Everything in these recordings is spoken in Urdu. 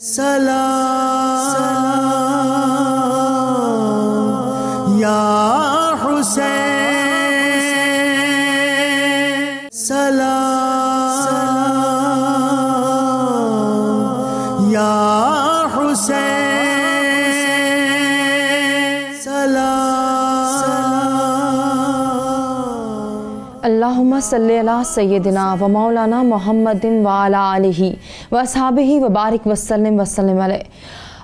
سلام یا حسین، سلام یا حسین، سلام۔ اللہم صلی علی سیدنا و مولانا محمد و علی آلہ و اصحابہ و بارک وسلم علیہ۔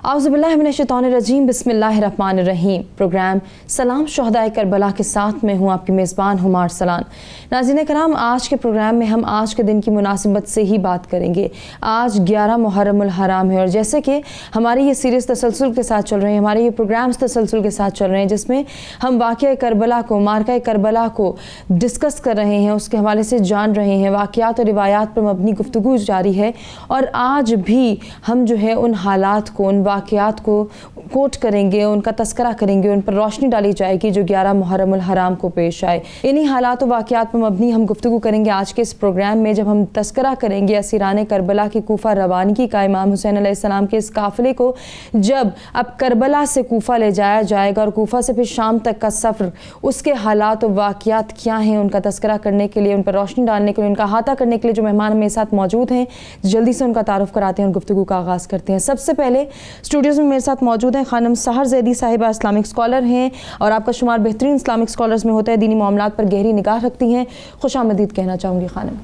اعوذ باللہ من الشیطان الرجیم، بسم اللہ الرحمن الرحیم۔ پروگرام سلام شہدائے کربلا کے ساتھ میں ہوں آپ کی میزبان ہمار سلان۔ ناظرین کرام، آج کے پروگرام میں ہم آج کے دن کی مناسبت سے ہی بات کریں گے۔ آج 11 محرم الحرام ہے، اور جیسے کہ ہماری یہ سیریز تسلسل کے ساتھ چل رہے ہیں، ہمارے یہ پروگرامز تسلسل کے ساتھ چل رہے ہیں، جس میں ہم واقعہ کربلا کو، مارکہ کربلا کو ڈسکس کر رہے ہیں، اس کے حوالے سے جان رہے ہیں، واقعات اور روایات پر مبنی گفتگو جاری ہے، اور آج بھی ہم جو ہے ان حالات کو، ان واقعات کو کوٹ کریں گے، ان کا تذکرہ کریں گے، ان پر روشنی ڈالی جائے گی جو 11 محرم الحرام کو پیش آئے۔ انہی حالات و واقعات پر مبنی ہم گفتگو کریں گے آج کے اس پروگرام میں، جب ہم تذکرہ کریں گے اسیران کربلا کی کوفہ روانگی کا، امام حسین علیہ السلام کے اس قافلے کو جب اب کربلا سے کوفہ لے جایا جائے گا، اور کوفہ سے پھر شام تک کا سفر، اس کے حالات و واقعات کیا ہیں، ان کا تذکرہ کرنے کے لیے، ان پر روشنی ڈالنے کے لیے، ان کا احاطہ کرنے کے لیے جو مہمان میرے ساتھ موجود ہیں، جلدی سے ان کا تعارف کراتے ہیں اور گفتگو کا آغاز کرتے ہیں۔ سب سے پہلے اسٹوڈیوز میں میرے ساتھ موجود ہیں خانم سحر زیدی صاحبہ، اسلامک اسکالر ہیں، اور آپ کا شمار بہترین اسلامک اسکالرز میں ہوتا ہے، دینی معاملات پر گہری نگاہ رکھتی ہیں۔ خوش آمدید کہنا چاہوں گی خانم۔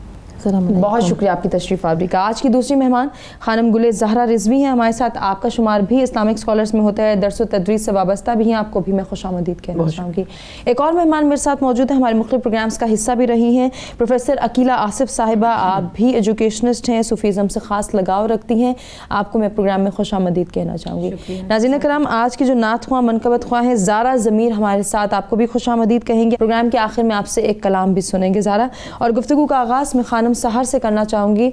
بہت شکریہ آپ کی تشریف آوری کا۔ آج کی دوسری مہمان خانم گل زہرہ رضوی ہیں ہمارے ساتھ، آپ کا شمار بھی اسلامک اسکالرز میں ہوتا ہے، درس و تدریس سے وابستہ بھی ہیں، آپ کو بھی میں خوش آمدید کہنا چاہوں گی۔ ایک اور مہمان میرے ساتھ موجود ہیں، ہمارے مختلف پروگرامز کا حصہ بھی رہی ہیں، پروفیسر عقیلہ آصف صاحبہ، آپ بھی ایجوکیشنسٹ ہیں، صوفیزم سے خاص لگاؤ رکھتی ہیں، آپ کو میں پروگرام میں خوش آمدید کہنا چاہوں گی۔ ناظرین کرام، آج کی جو نعت خواہ منقبت خواہ ہیں زارا ضمیر ہمارے ساتھ، آپ کو بھی خوش آمدید کہیں گے۔ پروگرام کے آخر میں آپ سے ایک کلام بھی سنیں گے زارا، اور گفتگو کا آغاز میں خانم سحر سے کرنا چاہوں گی۔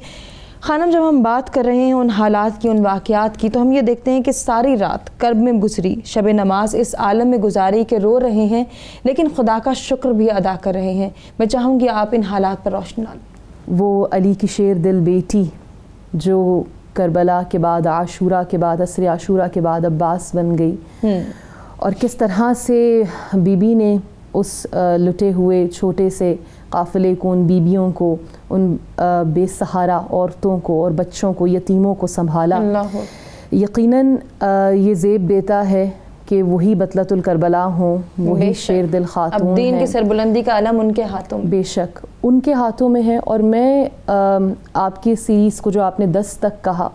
خانم، جب ہم بات کر رہے ہیں ان حالات کی، ان واقعات کی، تو ہم یہ دیکھتے ہیں کہ ساری رات کرب میں گزری، شب نماز اس عالم میں گزاری کہ رو رہے ہیں، لیکن خدا کا شکر بھی ادا کر رہے ہیں۔ میں چاہوں گی آپ ان حالات پر روشنی ڈالیں۔ وہ علی کی شیر دل بیٹی جو کربلا کے بعد، عاشورہ کے بعد، عصر عاشورہ کے بعد عباس بن گئی، اور کس طرح سے بی بی نے اس لٹے ہوئے چھوٹے سے قافلے کو، ان بیبیوں کو، ان بے سہارا عورتوں کو اور بچوں کو، یتیموں کو سنبھالا۔ یقیناً یہ زیب دیتا ہے کہ وہی بطلۃ الکربلا ہوں، وہی شیر دل خاتون ہیں۔ اب دین کی سربلندی کا علم ان کے ہاتھوں میں، بے شک ان کے ہاتھوں میں ہے۔ اور میں آپ کی سیریز کو جو آپ نے 10 تک کہا،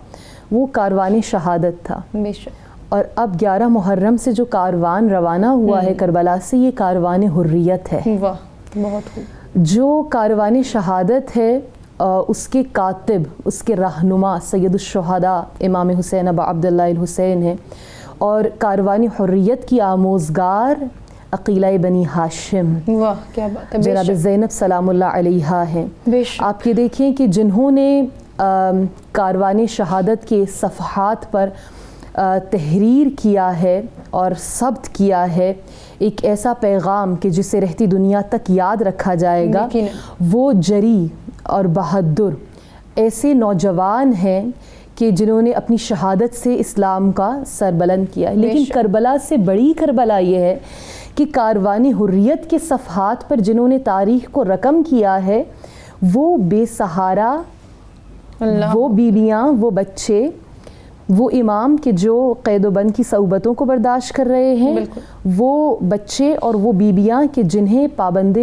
وہ کاروان شہادت تھا، بے شک، اور اب 11 محرم سے جو کاروان روانہ ہوا ہے کربلا سے، یہ کاروان حریت ہے۔ واہ، بہت خوب۔ جو کاروان شہادت ہے، اس کے کاتب، اس کے رہنما سید الشہداء امام حسین ابا عبداللہ الحسین ہیں، اور کاروان حریت کی آموزگار عقیلہ بنی ہاشم، واہ کیا بات ہے، جناب زینب سلام اللہ علیہا ہیں۔ آپ یہ دیکھیں کہ جنہوں نے کاروان شہادت کے صفحات پر تحریر کیا ہے اور ثبت کیا ہے ایک ایسا پیغام کہ جسے رہتی دنیا تک یاد رکھا جائے گا، وہ جری اور بہادر ایسے نوجوان ہیں کہ جنہوں نے اپنی شہادت سے اسلام کا سر بلند کیا ہے۔ لیکن کربلا سے بڑی کربلا یہ ہے کہ کاروان حریت کے صفحات پر جنہوں نے تاریخ کو رقم کیا ہے، وہ بے سہارا، وہ بیویاں، وہ بچے، وہ امام کہ جو قید و بند کی صعوبتوں کو برداشت کر رہے ہیں، وہ بچے اور وہ بیویاں کہ جنہیں پابند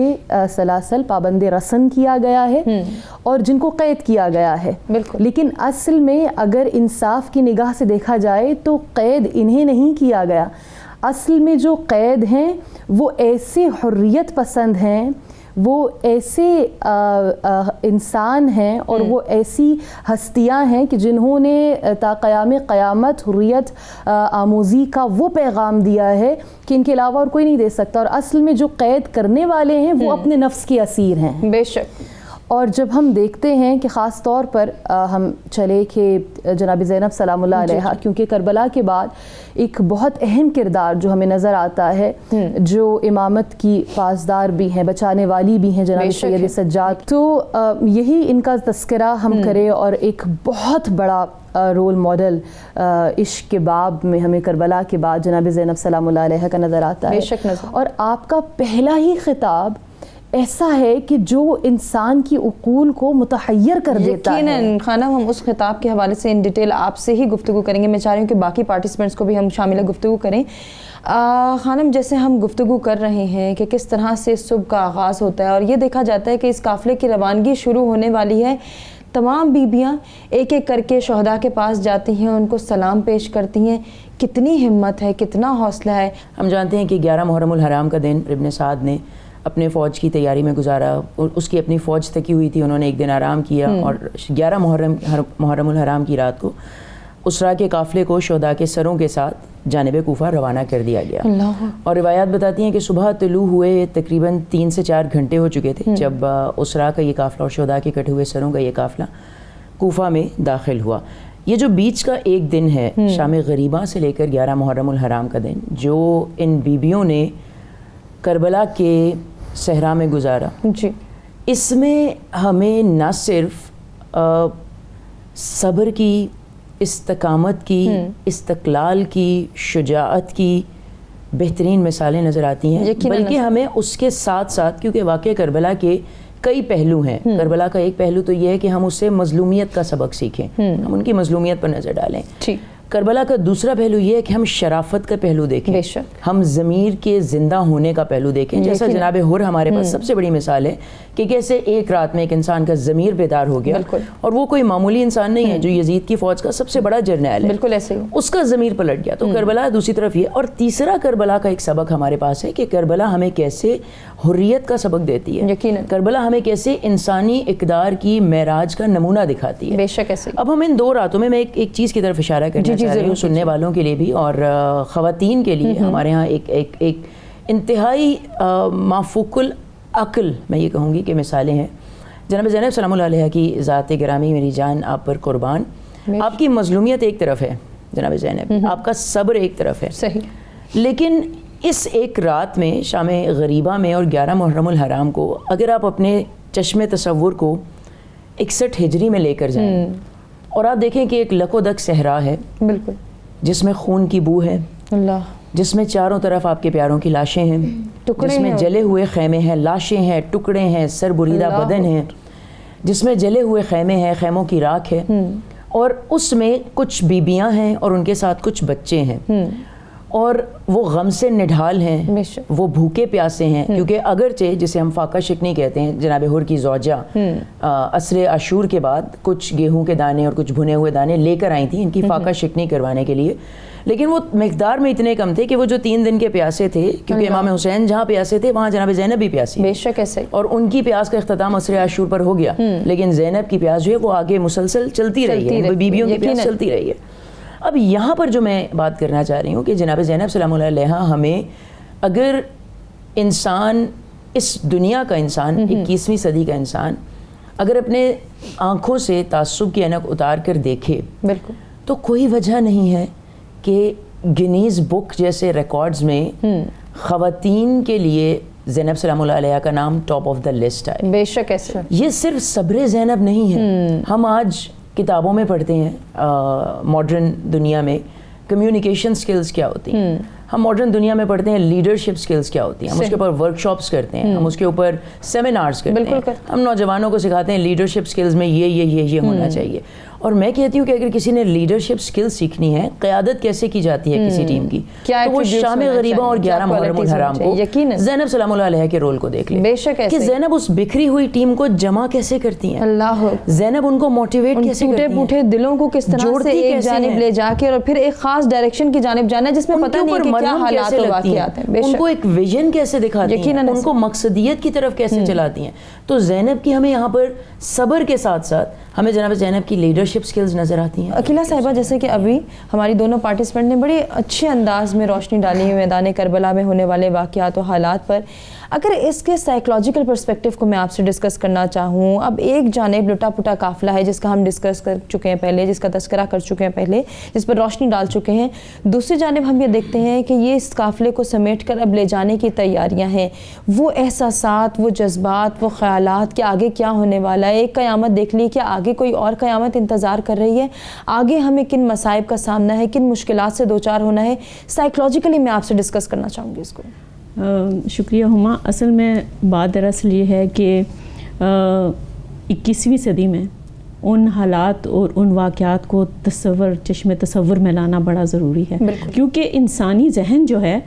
سلاسل، پابند رسن کیا گیا ہے اور جن کو قید کیا گیا ہے۔ لیکن اصل میں اگر انصاف کی نگاہ سے دیکھا جائے تو قید انہیں نہیں کیا گیا، اصل میں جو قید ہیں وہ ایسے حریت پسند ہیں، وہ ایسے انسان ہیں اور وہ ایسی ہستیاں ہیں کہ جنہوں نے تا قیام قیامت حریت آموزی کا وہ پیغام دیا ہے کہ ان کے علاوہ اور کوئی نہیں دے سکتا۔ اور اصل میں جو قید کرنے والے ہیں وہ اپنے نفس کے اسیر ہیں، بے شک، اور جب ہم دیکھتے ہیں کہ خاص طور پر ہم چلے کہ جناب زینب سلام اللہ علیہ، کیونکہ کربلا کے بعد ایک بہت اہم کردار جو ہمیں نظر آتا ہے، جو امامت کی پاسدار بھی ہیں، بچانے والی بھی ہیں، جناب سید سجاد، تو یہی ان کا تذکرہ ہم کریں، اور ایک بہت بڑا رول ماڈل عشق کے باب میں ہمیں کربلا کے بعد جناب زینب سلام اللہ علیہ کا نظر آتا ہے، اور آپ کا پہلا ہی خطاب ایسا ہے کہ جو انسان کی عقول کو متحیر کر دیتا ہے۔ یقیناً خانم، ہم اس خطاب کے حوالے سے ان ڈیٹیل آپ سے ہی گفتگو کریں گے۔ میں چاہ رہی ہوں کہ باقی پارٹیسپینٹس کو بھی ہم شامل گفتگو کریں۔ خانم، جیسے ہم گفتگو کر رہے ہیں کہ کس طرح سے صبح کا آغاز ہوتا ہے، اور یہ دیکھا جاتا ہے کہ اس قافلے کی روانگی شروع ہونے والی ہے، تمام بیبیاں ایک ایک کر کے شہداء کے پاس جاتی ہیں، ان کو سلام پیش کرتی ہیں۔ کتنی ہمت ہے، کتنا حوصلہ ہے۔ ہم جانتے ہیں کہ 11 محرم الحرام کا دن ابن سعد نے اپنے فوج کی تیاری میں گزارا، اس کی اپنی فوج تکی ہوئی تھی، انہوں نے ایک دن آرام کیا، اور 11 محرم الحرام کی رات کو اسرا کے قافلے کو شہداء کے سروں کے ساتھ جانب کوفہ روانہ کر دیا گیا۔ اور روایات بتاتی ہیں کہ صبح طلوع ہوئے تقریباً 3 سے 4 گھنٹے ہو چکے تھے جب اسرا کا یہ قافلہ اور شہداء کے کٹے ہوئے سروں کا یہ قافلہ کوفہ میں داخل ہوا۔ یہ جو بیچ کا ایک دن ہے، شام غریبہ سے لے کر 11 محرم الحرام کا دن، جو ان بیبیوں نے کربلا کے صحرا میں گزارا، اس میں ہمیں نہ صرف صبر کی، استقامت کی، استقلال کی، شجاعت کی بہترین مثالیں نظر آتی ہیں، بلکہ ہمیں اس کے ساتھ ساتھ، کیونکہ واقعہ کربلا کے کئی پہلو ہیں، کربلا کا ایک پہلو تو یہ ہے کہ ہم اس سے مظلومیت کا سبق سیکھیں، ہم ان کی مظلومیت پر نظر ڈالیں۔ کربلا کا دوسرا پہلو یہ ہے کہ ہم شرافت کا پہلو دیکھیں، ہم ضمیر کے زندہ ہونے کا پہلو دیکھیں، جیسا جناب ہر ہمارے پاس سب سے بڑی مثال ہے کہ کیسے ایک رات میں ایک انسان کا ضمیر بیدار ہو گیا، اور وہ کوئی معمولی انسان نہیں ہے، جو یزید کی فوج کا سب سے بڑا جرنیل ہے، بالکل ایسے اس کا ضمیر پلٹ گیا۔ تو کربلا دوسری طرف یہ، اور تیسرا کربلا کا ایک سبق ہمارے پاس ہے کہ کربلا ہمیں کیسے حریت کا سبق دیتی ہے، کربلا ہمیں کیسے انسانی اقدار کی معراج کا نمونہ دکھاتی ہے۔ بے شک ایسے۔ اب ہم ان 2 راتوں میں ایک چیز کی طرف اشارہ کرنا چاہ رہی ہوں، سننے والوں کے لیے بھی اور خواتین کے لیے۔ ہمارے ہاں ایک انتہائی مافوق العقل، میں یہ کہوں گی کہ مثالیں ہیں۔ جناب زینب سلام اللہ علیہ کی ذات گرامی، میری جان آپ پر قربان، آپ کی مظلومیت ایک طرف ہے جناب زینب، آپ کا صبر ایک طرف ہے، صحیح، لیکن اس ایک رات میں، شام غریبہ میں اور 11 محرم الحرام کو، اگر آپ اپنے چشم تصور کو 61 ہجری میں لے کر جائیں اور آپ دیکھیں کہ ایک لک و دک صحرا ہے، بالکل، جس میں خون کی بو ہے، اللہ، جس میں چاروں طرف آپ کے پیاروں کی لاشیں ہیں، جس میں جلے ہوئے خیمے ہیں، لاشیں ہیں، ٹکڑے ہیں، سر بریدہ بدن ہیں، جس میں جلے ہوئے خیمے ہیں، خیموں کی راکھ ہے، اور اس میں کچھ بیبیاں ہیں اور ان کے ساتھ کچھ بچے ہیں، اور وہ غم سے نڈھال ہیں، وہ بھوکے پیاسے ہیں، کیونکہ اگرچہ جسے ہم فاقہ شکنی کہتے ہیں، جناب حر کی زوجہ عصر عاشور کے بعد کچھ گیہوں کے دانے اور کچھ بھنے ہوئے دانے لے کر آئی تھیں ان کی فاقہ شکنی کروانے کے لیے، لیکن وہ مقدار میں اتنے کم تھے کہ وہ جو 3 دن کے پیاسے تھے، کیونکہ امام حسین جہاں پیاسے تھے وہاں جناب زینب بھی پیاسی، بے شک ایسے، اور ان کی پیاس کا اختتام عصر عاشور پر ہو گیا، لیکن زینب کی پیاس جو ہے وہ آگے مسلسل چلتی رہی ہے، بیبیوں کی پیاس چلتی رہی ہے۔ اب یہاں پر جو میں بات کرنا چاہ رہی ہوں کہ جناب زینب سلام اللہ علیہ ہمیں، اگر انسان، اس دنیا کا انسان، 21ویں صدی کا انسان، اگر اپنے آنکھوں سے تعصب کی اینک اتار کر دیکھے، بالکل، تو کوئی وجہ نہیں ہے کہ گنیز بک جیسے ریکارڈز میں خواتین کے لیے زینب سلام اللہ علیہ کا نام ٹاپ آف دا لسٹ ہے۔ بے شک ایسا، یہ صرف صبر زینب نہیں ہے، ہم آج کتابوں میں پڑھتے ہیں ماڈرن دنیا میں کمیونیکیشن سکلز کیا ہوتی ہیں، ہم ماڈرن دنیا میں پڑھتے ہیں لیڈرشپ سکلز کیا ہوتی ہیں، ہم اس کے اوپر ورک شاپس کرتے ہیں، ہم اس کے اوپر سیمینارز کرتے ہیں، ہم نوجوانوں کو سکھاتے ہیں لیڈرشپ سکلز میں یہ ہونا چاہیے، اور میں کہتی ہوں کہ اگر کسی نے لیڈرشپ سکل سیکھنی ہے، قیادت کیسے کی جاتی ہے کسی ٹیم کی، تو وہ شام غریبہ اور 11 محرم الحرام کو زینب سلام اللہ علیہ کے رول کو دیکھ لیں کہ زینب اس بکھری ہوئی ٹیم کو جمع کیسے کرتی ہیں، اللہ، زینب ان کو موٹیویٹ کیسے کرتی ہیں، ٹوٹے پھوٹے دلوں کو کس طرح سے ایک جانب لے جا کے اور پھر ایک خاص ڈائریکشن کی جانب جانا جس میں پتہ نہیں کہ کیا حالات و واقعات ہیں، ان کو ایک ویژن کیسے دکھاتی ہیں، ان کو مقصدیت کی طرف کیسے چلاتی ہیں۔ تو زینب کی ہمیں یہاں پر صبر کے ساتھ ساتھ ہمیں جناب زینب کی لیڈرشپ سکلز نظر آتی ہیں۔ عقیلہ صاحبہ، جیسے کہ ابھی ہماری دونوں پارٹیسپینٹ نے بڑے اچھے انداز میں روشنی ڈالی ہے میدان کربلا میں ہونے والے واقعات و حالات پر، اگر اس کے سائیکولوجیکل پرسپیکٹیو کو میں آپ سے ڈسکس کرنا چاہوں، اب ایک جانب لٹا پٹا قافلہ ہے جس کا ہم ڈسکس کر چکے ہیں پہلے، جس کا تذکرہ کر چکے ہیں پہلے، جس پر روشنی ڈال چکے ہیں، دوسری جانب ہم یہ دیکھتے ہیں کہ یہ اس قافلے کو سمیٹ کر اب لے جانے کی تیاریاں ہیں، وہ احساسات، وہ جذبات، وہ خیالات کہ آگے کیا ہونے والا ہے، ایک قیامت دیکھ لی، کیا آگے کوئی اور قیامت انتظار کر رہی ہے، آگے ہمیں کن مصائب کا سامنا ہے، کن مشکلات سے دوچار ہونا ہے، سائیکولوجیکلی میں آپ سے ڈسکس کرنا چاہوں گی اس کو۔ شکریہ ہما۔ اصل میں بات دراصل یہ ہے کہ 21ویں صدی میں ان حالات اور ان واقعات کو چشم تصور میں لانا بڑا ضروری ہے، کیونکہ انسانی ذہن جو ہے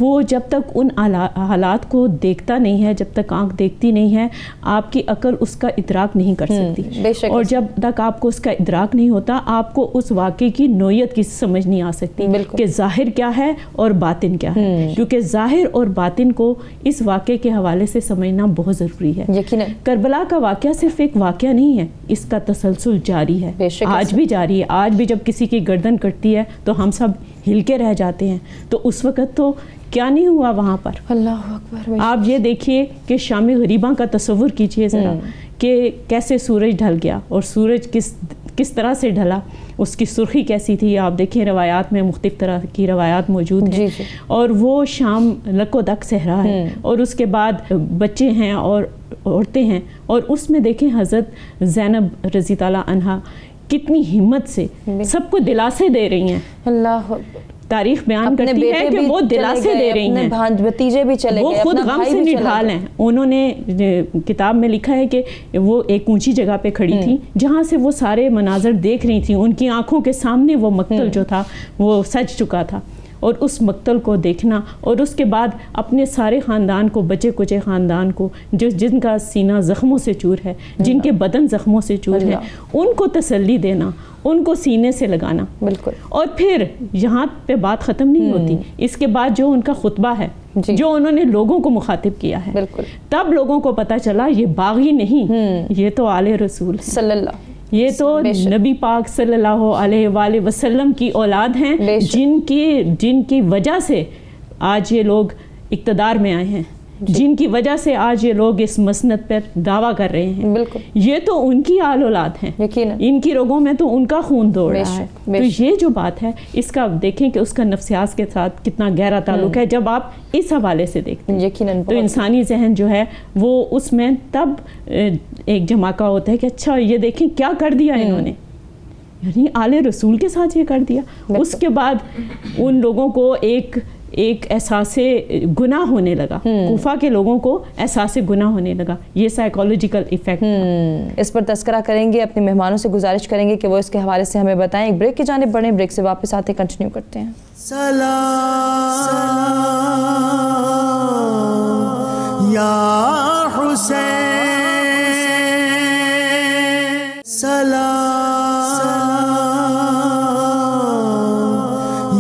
وہ جب تک ان حالات کو دیکھتا نہیں ہے، جب تک آنکھ دیکھتی نہیں ہے، آپ کی عقل اس کا ادراک نہیں کر سکتی، اور جب تک آپ کو اس کا ادراک نہیں ہوتا، آپ کو اس واقعے کی نوعیت کی سمجھ نہیں آ سکتی کہ ظاہر کیا ہے اور باطن کیا ہے، کیونکہ ظاہر اور باطن کو اس واقعے کے حوالے سے سمجھنا بہت ضروری ہے۔ کربلا کا واقعہ صرف ایک واقعہ نہیں ہے، اس کا تسلسل جاری ہے، آج بھی جاری ہے۔ آج بھی جب کسی کی گردن کٹتی ہے تو ہم سب ہل کے رہ جاتے ہیں، تو اس وقت تو کیا نہیں ہوا وہاں پر۔ اللہ اکبر۔ آپ یہ دیکھیے کہ شام غریباں کا تصور کیجئے ذرا کہ کیسے سورج ڈھل گیا، اور سورج کس طرح سے ڈھلا، اس کی سرخی کیسی تھی، آپ دیکھیں روایات میں مختلف طرح کی روایات موجود ہیں، اور وہ شام لک و دک صحرا ہے، اور اس کے بعد بچے ہیں اور عورتیں ہیں، اور اس میں دیکھیں حضرت زینب رضی اللہ عنہا کتنی ہمت سے سب کو دلاسے دے رہی ہیں۔ اللہ تاریخ بیان کرتی ہے کہ وہ دلاسے دے رہی ہیں، بھتیجے بھی چلے گئے، وہ خود غم سے نڈھال ہیں۔ انہوں نے کتاب میں لکھا ہے کہ وہ ایک اونچی جگہ پہ کھڑی تھی جہاں سے وہ سارے مناظر دیکھ رہی تھیں، ان کی آنکھوں کے سامنے وہ مقتل جو تھا وہ سج چکا تھا، اور اس مقتل کو دیکھنا، اور اس کے بعد اپنے سارے خاندان کو، بچے کچے خاندان کو جن کا سینہ زخموں سے چور ہے، جن کے بدن زخموں سے چور ہے، ان کو تسلی دینا، ان کو سینے سے لگانا۔ بالکل۔ اور پھر یہاں پہ بات ختم نہیں ہوتی، اس کے بعد جو ان کا خطبہ ہے جو انہوں نے لوگوں کو مخاطب کیا ہے، تب لوگوں کو پتہ چلا یہ باغی نہیں، یہ تو آل رسول صلی اللہ، یہ تو نبی پاک صلی اللہ علیہ وآلہ وسلم کی اولاد ہیں، جن کی وجہ سے آج یہ لوگ اقتدار میں آئے ہیں، جن کی وجہ سے آج یہ لوگ اس مسند پر دعویٰ کر رہے ہیں۔ بالکل، یہ تو ان کی آل اولاد ہیں، ان کی رگوں میں تو ان کا خون دوڑ رہا ہے۔ تو یہ جو بات ہے، اس کا دیکھیں کہ اس کا نفسیات کے ساتھ کتنا گہرا تعلق ہے جب آپ اس حوالے سے دیکھتے ہیں۔ تو انسانی ذہن جو ہے وہ اس میں تب ایک جماکہ ہوتا ہے کہ اچھا یہ دیکھیں کیا کر دیا انہوں نے، یعنی آل رسول کے ساتھ یہ کر دیا۔ اس کے بعد ان لوگوں کو ایک احساس گناہ ہونے لگا، کوفہ کے لوگوں کو احساس گناہ ہونے لگا، یہ سائیکولوجیکل ایفیکٹ۔ اس پر تذکرہ کریں گے، اپنے مہمانوں سے گزارش کریں گے کہ وہ اس کے حوالے سے ہمیں بتائیں۔ ایک بریک کی جانب بڑھیں، بریک سے واپس آتے کنٹینیو کرتے ہیں۔ سلام یا حسین، سلام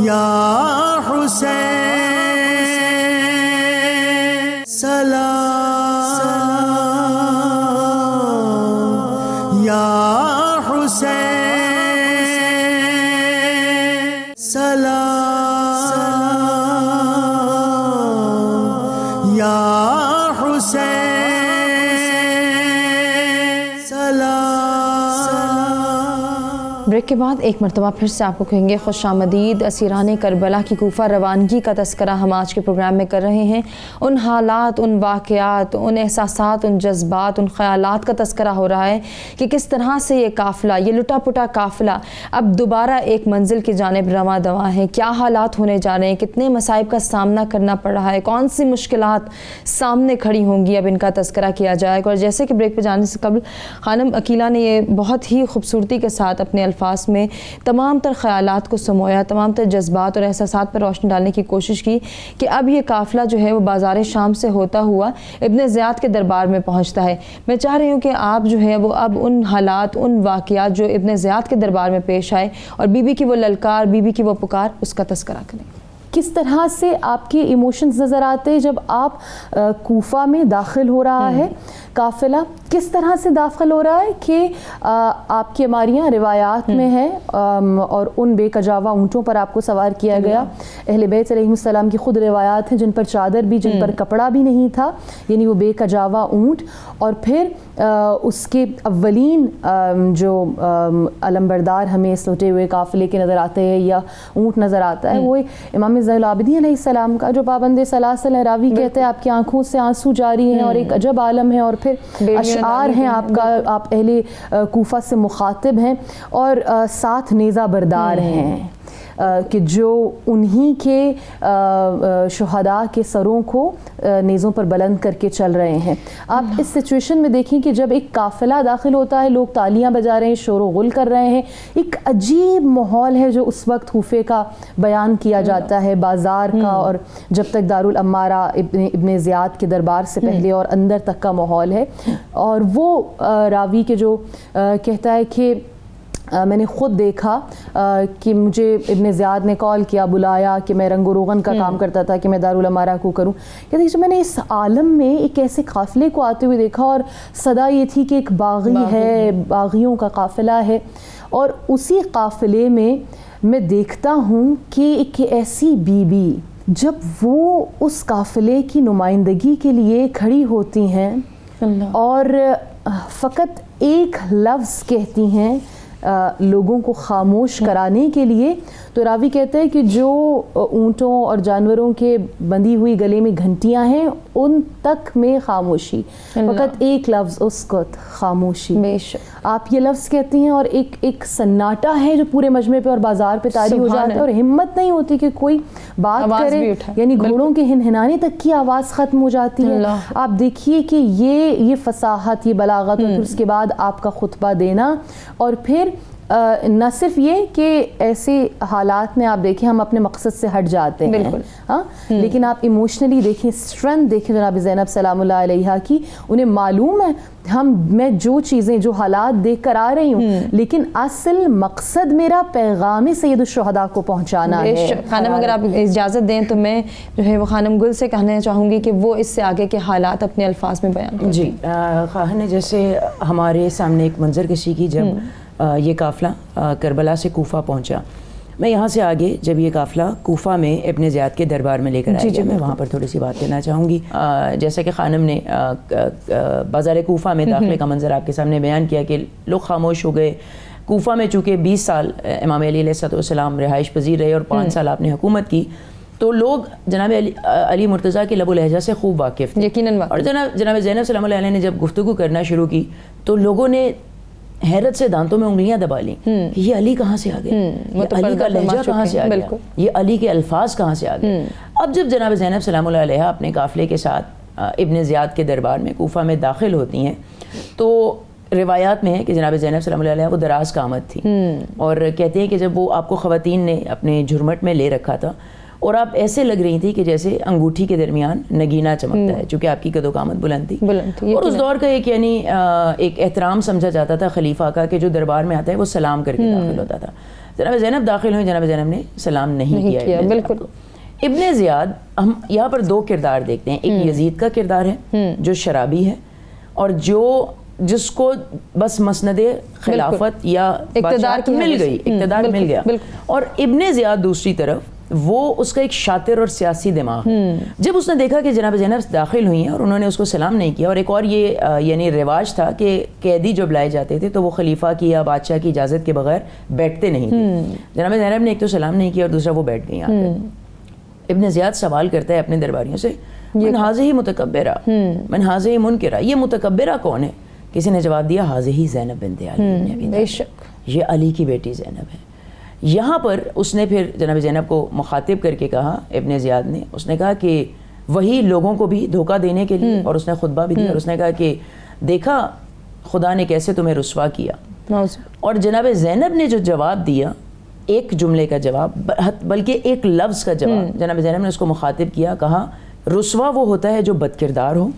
یا حسین، سلام یا حسین، سلام یا حسین، بریک کے بعد ایک مرتبہ پھر سے آپ کو کہیں گے خوش آمدید۔ اسیران کربلا کی کوفہ روانگی کا تذکرہ ہم آج کے پروگرام میں کر رہے ہیں، ان حالات، ان واقعات، ان احساسات، ان جذبات، ان خیالات کا تذکرہ ہو رہا ہے کہ کس طرح سے یہ قافلہ، یہ لٹا پٹا قافلہ اب دوبارہ ایک منزل کی جانب رواں دواں ہے، کیا حالات ہونے جا رہے ہیں، کتنے مصائب کا سامنا کرنا پڑ رہا ہے، کون سی مشکلات سامنے کھڑی ہوں گی، اب ان کا تذکرہ کیا جائے گا۔ اور جیسے کہ بریک پہ جانے سے قبل خانم عقیلہ نے یہ بہت ہی خوبصورتی کے ساتھ اپنے الفاظ میں تمام تر خیالات کو سمویا، تمام تر جذبات اور احساسات پر روشنی ڈالنے کی کوشش کی کہ اب یہ قافلہ جو ہے وہ بازار شام سے ہوتا ہوا ابن زیاد کے دربار میں پہنچتا ہے۔ میں چاہ رہی ہوں کہ آپ جو ہے وہ اب ان حالات، ان واقعات جو ابن زیاد کے دربار میں پیش آئے اور بی بی کی وہ للکار، بی بی کی وہ پکار، اس کا تذکرہ کریں۔ کس طرح سے آپ کے ایموشنز نظر آتے ہیں جب آپ کوفہ میں داخل ہو رہا ہے قافلہ، کس طرح سے داخل ہو رہا ہے کہ آپ کی ہماریاں روایات میں ہے اور ان بے کجاوا اونٹوں پر آپ کو سوار کیا گیا. اہل بیت علیہ السلام کی خود روایات ہیں جن پر چادر بھی، جن پر کپڑا بھی نہیں تھا، یعنی وہ بے کجاوا اونٹ. اور پھر اس کے اولین جو علمبردار ہمیں اس لوٹے ہوئے قافلے کے نظر آتے ہیں یا اونٹ نظر آتا ہے، وہ امام زین العابدین علیہ السلام کا جو پابند سلاسل ہے. راوی کہتے ہیں آپ کی آنکھوں سے آنسو جاری ہیں اور ایک عجب عالم ہے. اور پھر اشعار ہیں آپ کا، آپ اہل کوفہ سے مخاطب ہیں اور 7 نیزہ بردار ہیں کہ جو انہی کے شہداء کے سروں کو نیزوں پر بلند کر کے چل رہے ہیں. آپ اس سچویشن میں دیکھیں کہ جب ایک قافلہ داخل ہوتا ہے، لوگ تالیاں بجا رہے ہیں، شور و غل کر رہے ہیں، ایک عجیب ماحول ہے جو اس وقت کوفے کا بیان کیا جاتا ہے، بازار کا، اور جب تک دارالعمارہ ابن زیاد کے دربار سے پہلے اور اندر تک کا ماحول ہے. اور وہ راوی کے جو کہتا ہے کہ میں نے خود دیکھا کہ مجھے ابن زیاد نے کال کیا، بلایا کہ میں رنگ و روغن کا کام کرتا تھا کہ میں دارالعمارہ کو کروں. کہتے ہیں میں نے اس عالم میں ایک ایسے قافلے کو آتے ہوئے دیکھا اور صدا یہ تھی کہ ایک باغی ہے، باغیوں کا قافلہ ہے. اور اسی قافلے میں میں دیکھتا ہوں کہ ایک ایسی بی بی جب وہ اس قافلے کی نمائندگی کے لیے کھڑی ہوتی ہیں اور فقط ایک لفظ کہتی ہیں لوگوں کو خاموش کرانے کے لیے، تو راوی کہتے ہیں کہ جو اونٹوں اور جانوروں کے بندھی ہوئی گلے میں گھنٹیاں ہیں ان تک میں خاموشی، فقط ایک لفظ اسکت، خاموشی. آپ یہ لفظ کہتی ہیں اور ایک سناٹا ہے جو پورے مجمع پہ اور بازار پہ طاری ہو جاتا ہے اور ہمت نہیں ہوتی کہ کوئی بات کرے، یعنی گھوڑوں کے ہنہنانے تک کی آواز ختم ہو جاتی ہے. آپ دیکھیے کہ یہ فصاحت، یہ بلاغت، اور پھر اس کے بعد آپ کا خطبہ دینا. اور پھر نہ صرف یہ کہ ایسے حالات میں آپ دیکھیں ہم اپنے مقصد سے ہٹ جاتے ہیں، ہاں، لیکن آپ ایموشنلی دیکھیں، اسٹرینتھ دیکھیں جناب زینب سلام اللہ علیہا کی. انہیں معلوم ہے میں جو چیزیں، جو حالات دیکھ کر آ رہی ہوں، لیکن اصل مقصد میرا پیغام سید الشہداء کو پہنچانا ہے. خانم اگر آپ اجازت دیں تو میں جو ہے وہ خانم گل سے کہنا چاہوں گی کہ وہ اس سے آگے کے حالات اپنے الفاظ میں بیان کریں. جی، خواہاں نے جیسے ہمارے سامنے ایک منظر کشی کی جب یہ قافلہ کربلا سے کوفہ پہنچا. میں یہاں سے آگے جب یہ قافلہ کوفہ میں ابن زیاد کے دربار میں لے کر آیا، میں وہاں پر تھوڑی سی بات کرنا چاہوں گی. جیسا کہ خانم نے بازار کوفہ میں داخلے کا منظر آپ کے سامنے بیان کیا کہ لوگ خاموش ہو گئے. کوفہ میں چونکہ 20 سال امام علی علیہ السلام رہائش پذیر رہے اور 5 سال آپ نے حکومت کی، تو لوگ جناب علی مرتضیٰ کے لب و لہجہ سے خوب واقف تھے یقیناً. اور جناب زینب سلام اللہ علیہ نے جب گفتگو کرنا شروع کی تو لوگوں نے حیرت سے دانتوں میں انگلیاں دبا لیں کہ یہ علی کہاں سے آ گئے، یہ علی کا لہجہ کہاں سے آ گیا، یہ علی کے الفاظ کہاں سے آ گئے. اب جب جناب زینب سلام اللہ علیہ اپنے قافلے کے ساتھ ابن زیاد کے دربار میں کوفہ میں داخل ہوتی ہیں تو روایات میں ہے کہ جناب زینب سلام اللہ علیہ وہ دراز قامت تھی، اور کہتے ہیں کہ جب وہ آپ کو خواتین نے اپنے جھرمٹ میں لے رکھا تھا اور آپ ایسے لگ رہی تھی کہ جیسے انگوٹھی کے درمیان نگینہ چمکتا ہے، چونکہ آپ کی قد و قامت بلند تھی. اور اس دور کا ایک یعنی ایک احترام سمجھا جاتا تھا خلیفہ کا کہ جو دربار میں آتا ہے وہ سلام کر کے داخل ہوتا تھا. جناب زینب داخل ہوئی، جناب زینب نے سلام نہیں کیا. بالکل. ابن زیاد، ہم یہاں پر 2 کردار دیکھتے ہیں. ایک یزید کا کردار ہے جو شرابی ہے اور جس کو بس مسند خلافت یا اقتدار مل گئی، اقتدار مل گیا. اور ابن زیاد دوسری طرف وہ اس کا ایک شاطر اور سیاسی دماغ ہے. جب اس نے دیکھا کہ جناب زینب داخل ہوئی ہیں اور انہوں نے اس کو سلام نہیں کیا، اور ایک اور یہ یعنی رواج تھا کہ قیدی جب لائے جاتے تھے تو وہ خلیفہ کی یا بادشاہ کی اجازت کے بغیر بیٹھتے نہیں تھے. جناب زینب نے ایک تو سلام نہیں کیا اور دوسرا وہ بیٹھ گئی. ابن زیاد سوال کرتا ہے اپنے درباریوں سے، من ہذہ متکبرہ من ہذہ منکرہ، یہ متکبرہ کون ہے؟ کسی نے جواب دیا ہذہ زینب بنت علی، یہ علی کی بیٹی زینب ہے. یہاں پر اس نے پھر جناب زینب کو مخاطب کر کے کہا، ابن زیاد نے، اس نے کہا کہ وہی لوگوں کو بھی دھوکہ دینے کے لیے، اور اس نے خطبہ بھی دیا اور اس نے کہا کہ دیکھا خدا نے کیسے تمہیں رسوا کیا. اور جناب زینب نے جو جواب دیا، ایک جملے کا جواب بلکہ ایک لفظ کا جواب، جناب زینب نے اس کو مخاطب کیا، کہا رسوا وہ ہوتا ہے جو بد کردار ہو،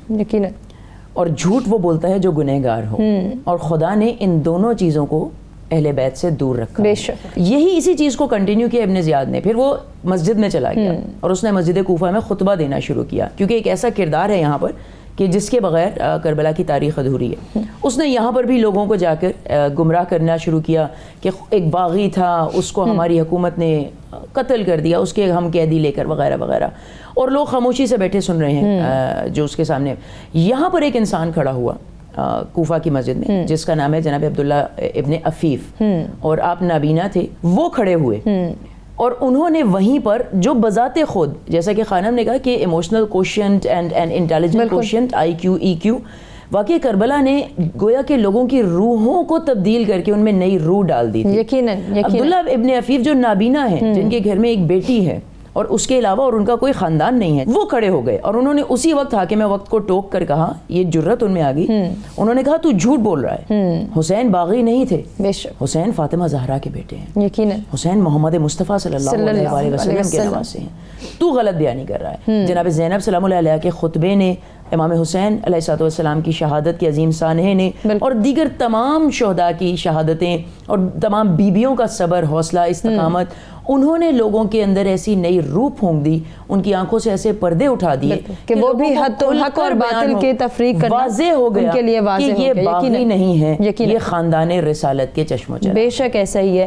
اور جھوٹ وہ بولتا ہے جو گنہگار ہو، اور خدا نے ان دونوں چیزوں کو اہل بیت سے دور رکھا. بے شک. یہی اسی چیز کو کنٹینیو کیا ابن زیاد نے. پھر وہ مسجد میں چلا گیا اور اس نے مسجد کوفہ میں خطبہ دینا شروع کیا, کیونکہ ایک ایسا کردار ہے یہاں پر کہ جس کے بغیر کربلا کی تاریخ ادھوری ہے. اس نے یہاں پر بھی لوگوں کو جا کر گمراہ کرنا شروع کیا کہ ایک باغی تھا, اس کو ہماری حکومت نے قتل کر دیا, اس کے ہم قیدی لے کر وغیرہ وغیرہ, اور لوگ خاموشی سے بیٹھے سن رہے ہیں جو اس کے سامنے. یہاں پر ایک انسان کھڑا ہوا کوفہ کی مسجد میں جس کا نام ہے جناب عبداللہ ابن عفیف, اور آپ نابینا تھے. وہ کھڑے ہوئے اور انہوں نے وہیں پر جو بذات خود, جیسا کہ خانم نے کہا کہ emotional quotient and intelligent quotient, I Q E Q, واقعی کربلا نے گویا کہ لوگوں کی روحوں کو تبدیل کر کے ان میں نئی روح ڈال دی تھی. یقیناً. عبداللہ ابن عفیف جو نابینا ہیں, جن کے گھر میں ایک بیٹی ہے اور اس کے علاوہ اور ان کا کوئی خاندان نہیں ہے, وہ کھڑے ہو گئے اور انہوں نے اسی وقت حاکم وقت کو ٹوک کر کہا, یہ جرت ان میں آ گئی. انہوں نے کہا تو جھوٹ بول رہا ہے, حسین باغی نہیں تھے, حسین فاطمہ زہرا کے بیٹے ہیں, یقیناً حسین محمد مصطفیٰ صلی اللہ علیہ وسلم کے نواسے ہیں. تو غلط بیانی کر رہا ہے. جناب زینب سلام اللہ علیہ کے خطبے نے, امام حسین علیہ السلام کی شہادت کے عظیم سانحے نے, اور دیگر تمام شہداء کی شہادتیں اور تمام بیبیوں کا صبر, حوصلہ, استقامت, انہوں نے لوگوں کے اندر ایسی نئی روح پھونک دی, ان کی آنکھوں سے ایسے پردے اٹھا دیے کہ وہ بھی حق اور باطل کے تفریق کرنا واضح ہو گیا ان کے لیے واضح کہ یہ باغی نہیں ہے, یہ خاندان رسالت کے چشم و چراغ. بے شک ایسا ہی ہے.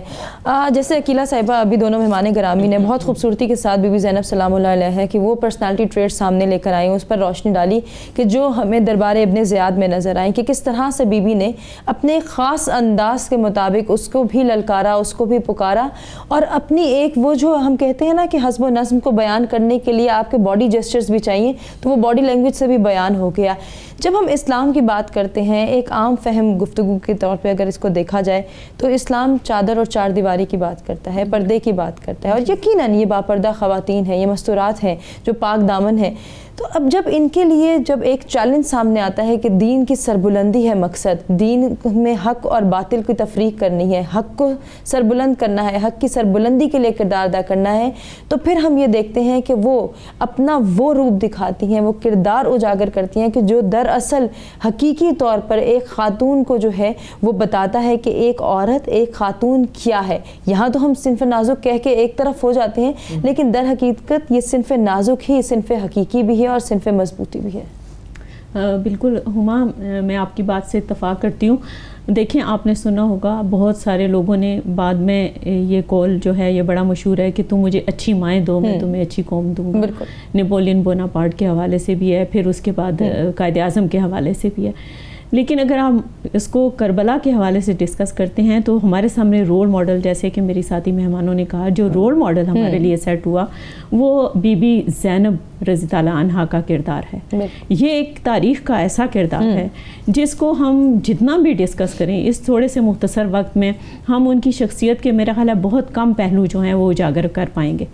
جیسے عقیلہ صاحبہ ابھی دونوں مہمان گرامی نے بہت خوبصورتی کے ساتھ بی بی زینب سلام اللہ علیہ ہے کہ وہ پرسنالٹی ٹریٹ سامنے لے کر آئیں, اس پر روشنی ڈالی کہ جو ہمیں دربار ابن زیاد میں نظر آئیں کہ کس طرح سے بی بی نے اپنے خاص انداز کے مطابق اس کو بھی للکارا, اس کو بھی پکارا, اور اپنی ایک وہ جو ہم کہتے ہیں نا کہ حسب و نظم کو بیان کرنے کے لیے آپ کے باڈی جیسچرز بھی چاہیے, تو وہ باڈی لینگویج سے بھی بیان ہو گیا. جب ہم اسلام کی بات کرتے ہیں ایک عام فہم گفتگو کے طور پہ اگر اس کو دیکھا جائے تو اسلام چادر اور چار دیواری کی بات کرتا ہے, پردے کی بات کرتا ہے, اور یقیناً یہ باپردہ خواتین ہیں, یہ مستورات ہیں جو پاک دامن ہیں. تو اب جب ان کے لیے جب ایک چیلنج سامنے آتا ہے کہ دین کی سربلندی ہے مقصد, دین میں حق اور باطل کی تفریق کرنی ہے, حق کو سربلند کرنا ہے, حق کی سربلندی کے لیے کردار ادا کرنا ہے, تو پھر ہم یہ دیکھتے ہیں کہ وہ اپنا وہ روپ دکھاتی ہیں, وہ کردار اجاگر کرتی ہیں کہ جو دراصل حقیقی طور پر ایک خاتون کو جو ہے وہ بتاتا ہے کہ ایک عورت, ایک خاتون کیا ہے. یہاں تو ہم صنف نازک کہہ کے ایک طرف ہو جاتے ہیں, لیکن در حقیقت یہ صنف نازک ہی صنف حقیقی بھی ہے اور صنف مضبوطی بھی ہے. بالکل ہما, میں آپ کی بات سے اتفاق کرتی ہوں. دیکھیں آپ نے سنا ہوگا بہت سارے لوگوں نے بعد میں یہ کال جو ہے یہ بڑا مشہور ہے کہ تم مجھے اچھی مائیں دو, میں تمہیں اچھی قوم دوں گا. نیپولین بوناپارٹ کے حوالے سے بھی ہے, پھر اس کے بعد قائد اعظم کے حوالے سے بھی ہے. لیکن اگر ہم اس کو کربلا کے حوالے سے ڈسکس کرتے ہیں تو ہمارے سامنے رول ماڈل, جیسے کہ میری ساتھی مہمانوں نے کہا, جو رول ماڈل ہمارے لیے سیٹ ہوا وہ بی بی زینب رضی اللہ عنہا کا کردار ہے. یہ ایک تاریخ کا ایسا کردار ہے جس کو ہم جتنا بھی ڈسکس کریں اس تھوڑے سے مختصر وقت میں, ہم ان کی شخصیت کے میرا خیال ہے بہت کم پہلو جو ہیں وہ اجاگر کر پائیں گے.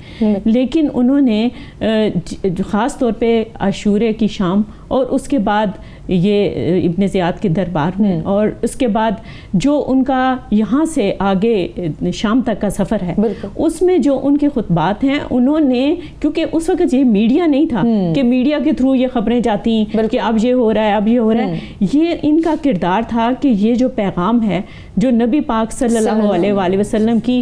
لیکن انہوں نے خاص طور پہ عاشورے کی شام اور اس کے بعد یہ ابن زیاد کے دربار میں, اور اس کے بعد جو ان کا یہاں سے آگے شام تک کا سفر ہے, اس میں جو ان کے خطبات ہیں, انہوں نے, کیونکہ اس وقت یہ میڈیا نہیں تھا کہ میڈیا کے تھرو یہ خبریں جاتی کہ اب یہ ہو رہا ہے, اب یہ ہو رہا ہے. یہ ان کا کردار تھا کہ یہ جو پیغام ہے جو نبی پاک صلی اللہ علیہ وآلہ وسلم کی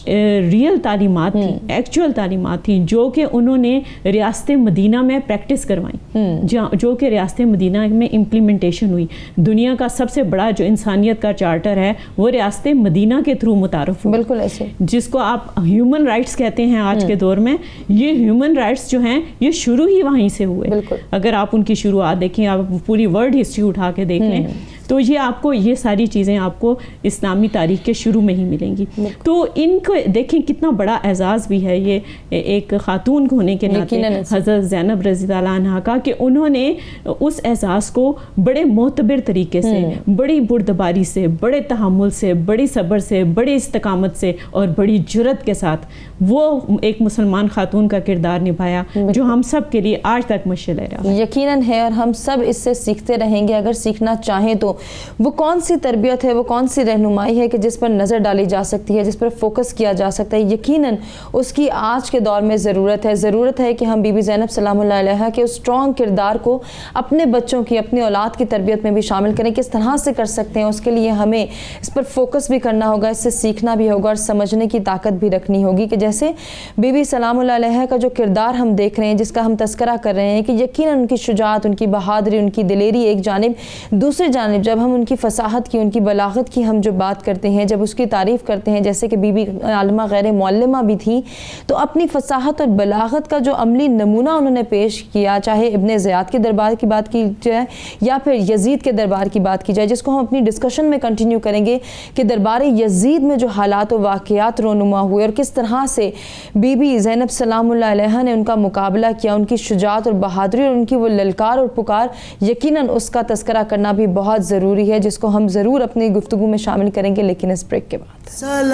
ریئل تعلیمات تھیں, ایکچوئل تعلیمات تھیں, جو کہ انہوں نے ریاست مدینہ میں پریکٹس کروائیں, جو کہ ریاست مدینہ میں امپلیمنٹیشن ہوئی. دنیا کا سب سے بڑا جو انسانیت کا چارٹر ہے وہ ریاست مدینہ کے تھرو متعارف ہوا, بالکل ایسے, جس کو آپ ہیومن رائٹس کہتے ہیں آج کے دور میں. یہ ہیومن رائٹس جو ہیں یہ شروع ہی وہیں سے ہوئے. اگر آپ ان کی شروعات دیکھیں, آپ پوری ورلڈ ہسٹری اٹھا کے دیکھ لیں, تو یہ آپ کو یہ ساری چیزیں آپ کو اسلامی تاریخ کے شروع میں ہی ملیں گی. تو ان کو دیکھیں کتنا بڑا اعزاز بھی ہے یہ ایک خاتون ہونے کے ناطے حضرت زینب رضی اللہ عنہا کا, کہ انہوں نے اس اعزاز کو بڑے معتبر طریقے سے, بڑی بردباری سے, بڑے تحمل سے, بڑی صبر سے, بڑی استقامت سے اور بڑی جرأت کے ساتھ وہ ایک مسلمان خاتون کا کردار نبھایا جو ہم سب کے لیے آج تک مشعل رہا. یقیناً ہے, اور ہم سب اس سے سیکھتے رہیں گے اگر سیکھنا چاہیں تو. تو وہ کون سی تربیت ہے, وہ کون سی رہنمائی ہے کہ جس پر نظر ڈالی جا سکتی ہے, جس پر فوکس کیا جا سکتا ہے. یقیناً اس کی آج کے دور میں ضرورت ہے کہ ہم بی بی زینب سلام اللہ علیہا کے اس اسٹرانگ کردار کو اپنے بچوں کی, اپنی اولاد کی تربیت میں بھی شامل کریں. کس طرح سے کر سکتے ہیں, اس کے لیے ہمیں اس پر فوکس بھی کرنا ہوگا, اس سے سیکھنا بھی ہوگا اور سمجھنے کی طاقت بھی رکھنی ہوگی کہ جیسے بی بی سلام اللہ علیہا کا جو کردار ہم دیکھ رہے ہیں, جس کا ہم تذکرہ کر رہے ہیں کہ یقیناً ان کی شجاعت, ان کی بہادری, ان کی دلیری ایک جانب, دوسری جانب جب ہم ان کی فصاحت کی, ان کی بلاغت کی ہم جو بات کرتے ہیں, جب اس کی تعریف کرتے ہیں, جیسے کہ بی بی عالمہ غیر معلمہ بھی تھی تو اپنی فصاحت اور بلاغت کا جو عملی نمونہ انہوں نے پیش کیا, چاہے ابن زیاد کے دربار کی بات کی جائے یا پھر یزید کے دربار کی بات کی جائے, جس کو ہم اپنی ڈسکشن میں کنٹینیو کریں گے کہ دربار یزید میں جو حالات و واقعات رونما ہوئے اور کس طرح سے بی بی زینب سلام اللہ علیہا نے ان کا مقابلہ کیا, ان کی شجاعت اور بہادری اور ان کی وہ للکار اور پکار, یقیناً اس کا تذکرہ کرنا بھی بہت ضروری ہے, جس کو ہم ضرور اپنی گفتگو میں شامل کریں گے لیکن اس بریک کے بعد. سلام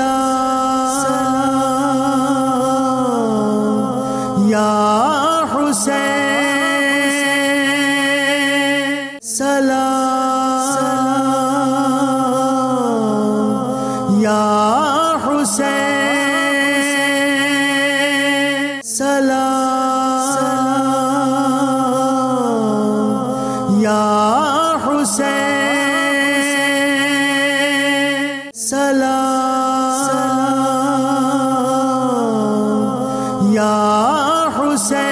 یا حسین, سلام یا حسین, سلام یا حسین, سلام یا حسین.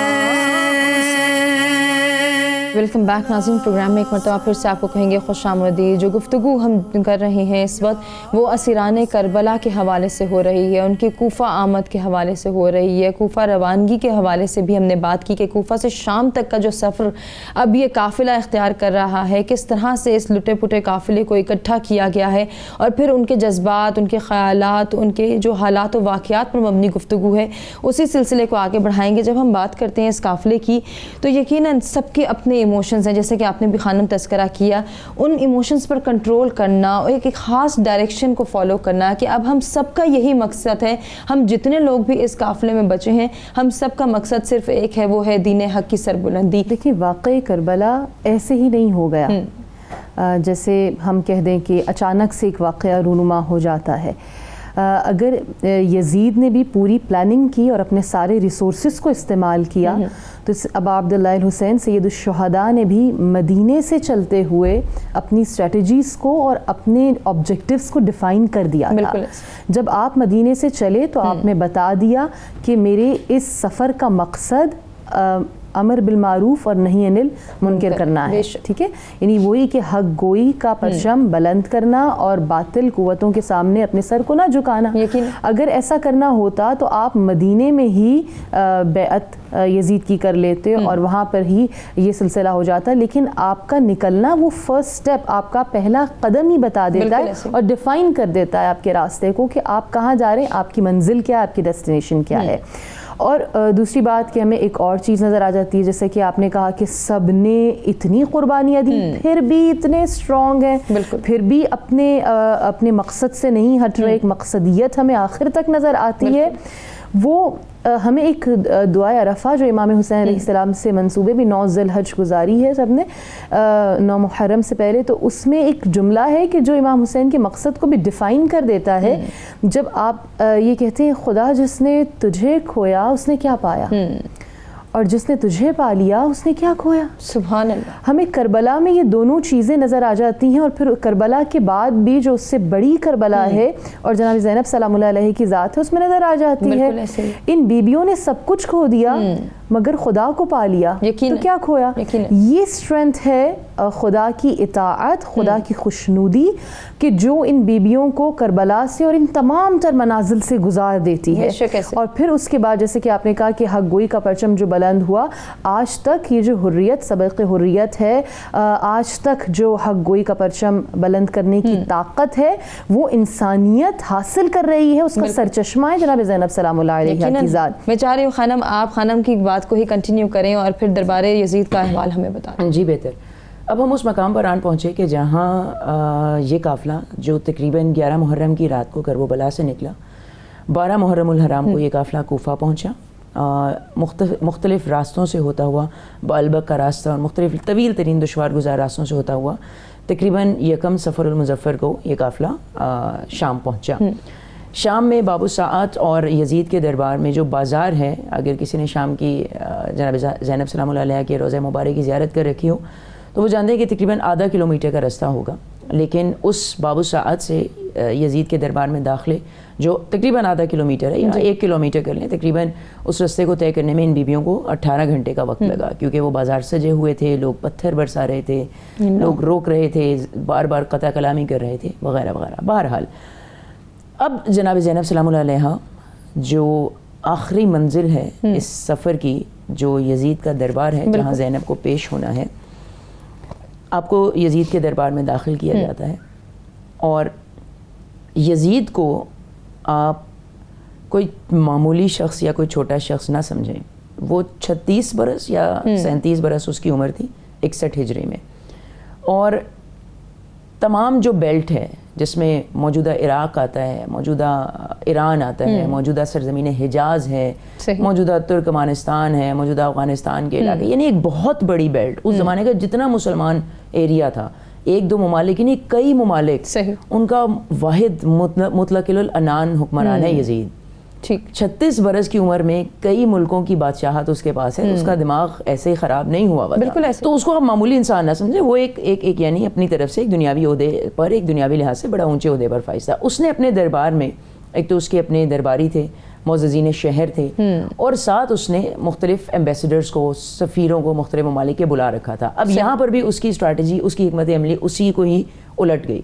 ویلکم بیک ناظرین, پروگرام میں ایک مرتبہ پھر سے آپ کو کہیں گے خوش آمدید. جو گفتگو ہم کر رہے ہیں اس وقت وہ اسیران کربلا کے حوالے سے ہو رہی ہے, ان کی کوفہ آمد کے حوالے سے ہو رہی ہے, کوفہ روانگی کے حوالے سے بھی ہم نے بات کی کہ کوفہ سے شام تک کا جو سفر اب یہ قافلہ اختیار کر رہا ہے, کس طرح سے اس لٹے پٹے قافلے کو اکٹھا کیا گیا ہے اور پھر ان کے جذبات, ان کے خیالات, ان کے جو حالات و واقعات پر مبنی گفتگو ہے, اسی سلسلے کو آگے بڑھائیں گے. جب ہم بات کرتے ہیں اس قافلے کی تو یقیناً سب کے اپنے ایموشنز ہیں, جیسے کہ آپ نے بھی خانم تذکرہ کیا, ان ایموشنز پر کنٹرول کرنا اور ایک خاص ڈائریکشن کو فالو کرنا کہ اب ہم سب کا یہی مقصد ہے, ہم جتنے لوگ بھی اس قافلے میں بچے ہیں ہم سب کا مقصد صرف ایک ہے, وہ ہے دین حق کی سربلندی. دیکھیں واقعی کربلا ایسے ہی نہیں ہو گیا جیسے ہم کہہ دیں کہ اچانک سے ایک واقعہ رونما ہو جاتا ہے. اگر یزید نے بھی پوری پلاننگ کی اور اپنے سارے ریسورسز کو استعمال کیا تو ابا عبداللہ الحسین سید الشہداء نے بھی مدینے سے چلتے ہوئے اپنی اسٹریٹجیز کو اور اپنے آبجیکٹیوز کو ڈیفائن کر دیا تھا. جب آپ مدینے سے چلے تو آپ نے بتا دیا کہ میرے اس سفر کا مقصد امر بالمعروف اور نہی عن المنکر کرنا ہے, ٹھیک ہے, یعنی وہی کہ حق گوئی کا پرچم بلند کرنا اور باطل قوتوں کے سامنے اپنے سر کو نہ جھکانا. اگر ایسا کرنا ہوتا تو آپ مدینے میں ہی بیعت یزید کی کر لیتے اور وہاں پر ہی یہ سلسلہ ہو جاتا, لیکن آپ کا نکلنا وہ فرسٹ سٹیپ, آپ کا پہلا قدم ہی بتا دیتا ہے اور ڈیفائن کر دیتا ہے آپ کے راستے کو کہ آپ کہاں جا رہے ہیں, آپ کی منزل کیا ہے, آپ کی ڈیسٹینیشن کیا ہے. اور دوسری بات کہ ہمیں ایک اور چیز نظر آ جاتی ہے, جیسے کہ آپ نے کہا کہ سب نے اتنی قربانیاں دی پھر بھی اتنے اسٹرانگ ہیں, پھر بھی اپنے مقصد سے نہیں ہٹ رہے, ایک مقصدیت ہمیں آخر تک نظر آتی ہے. وہ ہمیں ایک دعائے عرفہ جو امام حسین علیہ السلام سے منسوبے بھی 9 ذی الحج گزاری ہے سب نے 9 محرم سے پہلے, تو اس میں ایک جملہ ہے کہ جو امام حسین کے مقصد کو بھی ڈیفائن کر دیتا ہے. جب آپ یہ کہتے ہیں خدا جس نے تجھے کھویا اس نے کیا پایا, اور جس نے تجھے پا لیا اس نے کیا کھویا. سبحان اللہ. ہمیں کربلا میں یہ دونوں چیزیں نظر آ جاتی ہیں, اور پھر کربلا کے بعد بھی جو اس سے بڑی کربلا ہے اور جناب زینب سلام اللہ علیہ کی ذات ہے اس میں نظر آ جاتی ہے. ان بیبیوں نے سب کچھ کھو دیا مگر خدا کو پا لیا, تو کیا کھویا. یہ اسٹرینتھ ہے خدا کی اطاعت, خدا کی خوشنودی کہ جو ان بیبیوں کو کربلا سے اور ان تمام تر منازل سے گزار دیتی ہے. اور پھر اس کے بعد جیسے کہ آپ نے کہا کہ حق گوئی کا پرچم جو بلند ہوا, آج تک یہ جو حریت, سبق حریت ہے, آج تک جو حق گوئی کا پرچم بلند کرنے کی طاقت ہے وہ انسانیت حاصل کر رہی ہے, اس کا سرچشمہ ہے جناب زینب سلام اللہ علیہ کی ذات. میں چاہ رہی ہوں خانم آپ خانم کی بات کو ہی کنٹینیو کریں اور پھر دربار یزید کا احوال ہمیں بتائیں. جی بہتر. اب ہم اس مقام پر آن پہنچے کہ جہاں یہ قافلہ جو تقریباً 11 محرم کی رات کو کرب و بلا سے نکلا, 12 محرم الحرام کو یہ قافلہ کوفہ پہنچا. مختلف راستوں سے ہوتا ہوا, بالبک کا راستہ اور مختلف طویل ترین دشوار گزار راستوں سے ہوتا ہوا تقریباً یکم صفر المظفر کو یہ قافلہ شام پہنچا. شام میں بابو ساعت اور یزید کے دربار میں جو بازار ہے، اگر کسی نے شام کی جناب زینب سلام اللہ علیہ کے روضہ مبارک کی زیارت کر رکھی ہو تو وہ جانتے ہیں کہ تقریباً آدھا کلومیٹر کا رستہ ہوگا. لیکن اس بابو ساعت سے یزید کے دربار میں داخلے جو تقریباً آدھا کلومیٹر ہے یا 1 کلومیٹر کر لیں، تقریباً اس رستے کو طے کرنے میں ان بیبیوں کو 18 گھنٹے کا وقت لگا، کیونکہ وہ بازار سجے ہوئے تھے، لوگ پتھر برسا رہے تھے، لوگ روک رہے تھے، بار بار قطع کلامی کر رہے تھے وغیرہ وغیرہ. بہرحال اب جناب زینب سلام اللہ علیہ جو آخری منزل ہے اس سفر کی، جو یزید کا دربار ہے جہاں زینب کو پیش ہونا ہے، آپ کو یزید کے دربار میں داخل کیا جاتا ہے. اور یزید کو آپ کوئی معمولی شخص یا کوئی چھوٹا شخص نہ سمجھیں. وہ 36 برس یا 37 برس اس کی عمر تھی 61 ہجری میں. اور تمام جو بیلٹ ہے جس میں موجودہ عراق آتا ہے، موجودہ ایران آتا ہے، موجودہ سرزمین حجاز ہے، موجودہ ترکمانستان ہے، موجودہ افغانستان کے علاقے، یعنی ایک بہت بڑی بیلٹ. اس زمانے کا جتنا مسلمان ایریا تھا، 1-2 ممالک نہیں، کئی ممالک، ان کا واحد مطلق العنان حکمران ہے یزید. 36 برس کی عمر میں کئی ملکوں کی بادشاہت اس کے پاس ہے. اس کا دماغ ایسے ہی خراب نہیں ہوا بالکل ایسے. تو اس کو آپ معمولی انسان نہ سمجھیں. وہ ایک یعنی اپنی طرف سے ایک دنیاوی عہدے پر، ایک دنیاوی لحاظ سے بڑا اونچے عہدے پر فائز تھا. اس نے اپنے دربار میں ایک تو اس کے اپنے درباری تھے، معززین شہر تھے، اور ساتھ اس نے مختلف ایمبیسڈرز کو، سفیروں کو مختلف ممالک کے بلا رکھا تھا. اب یہاں پر بھی اس کی اسٹریٹجی، اس کی حکمت عملی اسی کو ہی الٹ گئی.